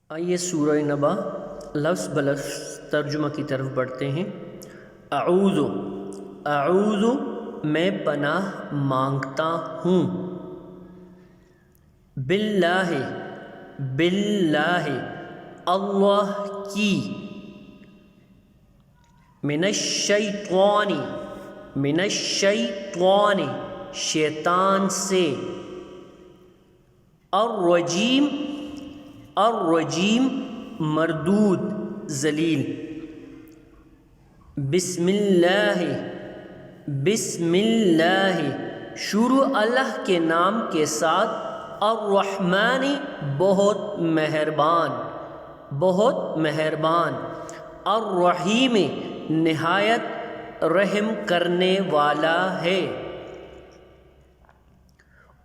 آئیے سورہ نبا لفظ بلفظ ترجمہ کی طرف بڑھتے ہیں۔ اعوذ اعوذ میں پناہ مانگتا ہوں، باللہ باللہ اللہ کی، من الشیطان من الشیطان شیطان سے، الرجیم الرجیم مردود ذلیل، بسم اللہ بسم اللہ شروع اللہ کے نام کے ساتھ، الرحمن بہت مہربان، الرحیم نہایت رحم کرنے والا ہے،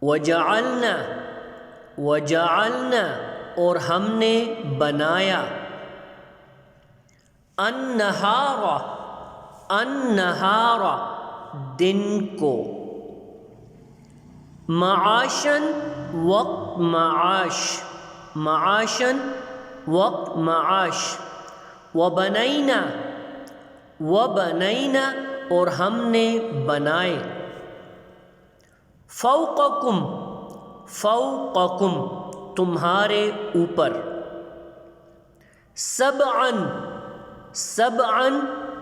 وجعلنا وجعلنا اور ہم نے بنایا، النہار دن کو، معاشاً وقت معاشاً وقت معاش، وبنینا اور ہم نے بنائے، فوقکم تمہارے اوپر، سبعاً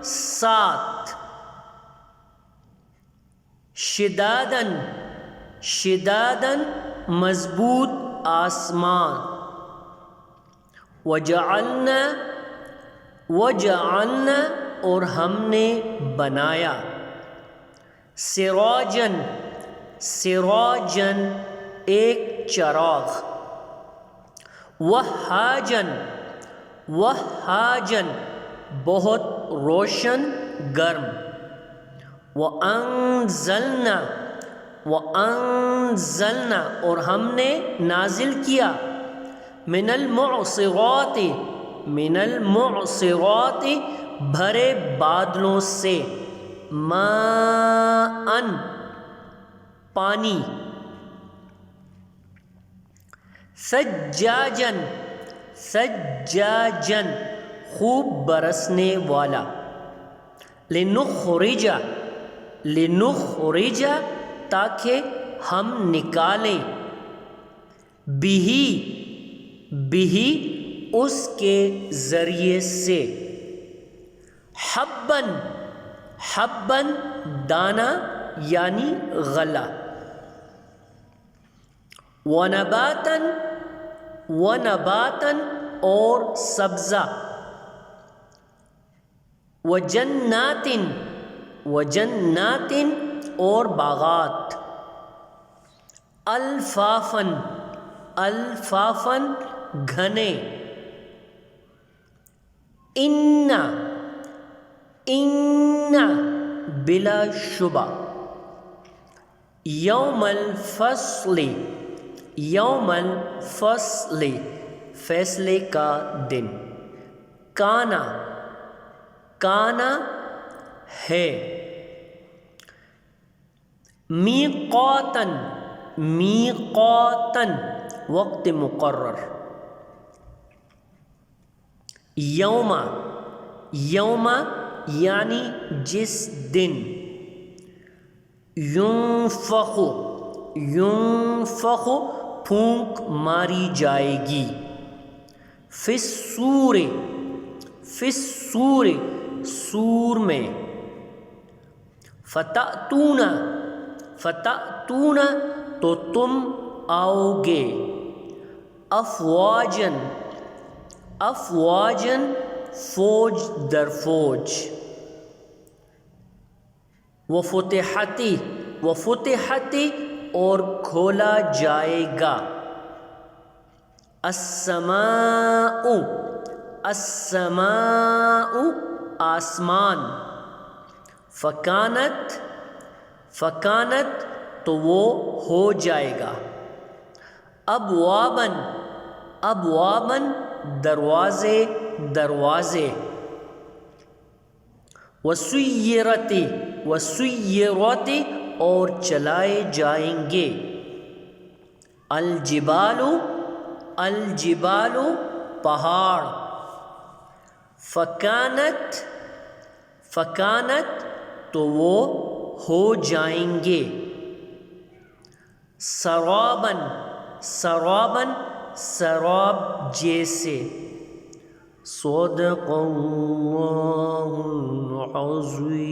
سات، شداداً مضبوط آسمان، وجعلنا اور ہم نے بنایا، سراجاً ایک چراغ، وہاجاً بہت روشن گرم، وانزلنا اور ہم نے نازل کیا، من المعصرات بھرے بادلوں سے، ماءً پانی، سجاجاً خوب برسنے والا، لنخرج تاکہ ہم نکالیں، بھی اس کے ذریعے سے، حباً دانا یعنی غلہ، ونباتاً اور سبزہ، وجنات اور باغات، الفافاً گھنے، ان بلا شبہ، یوم الفصل فیصلے کا دن، کانا ہے، میقاتاً وقت مقرر، یوم یعنی جس دن، ینفخ پھونک ماری جائے گی، فی الصور سور میں، فتأتون تو تم آؤ گے، افواجاً فوج در فوج، وفتحت اور کھولا جائے گا، السماء آسمان، فکانت تو وہ ہو جائے گا، ابواباً دروازے، وسیرت اور چلائے جائیں گے، الجبال پہاڑ. فکانت تو وہ ہو جائیں گے. سرابن سراب جیسے. صدق اللہ العظیم.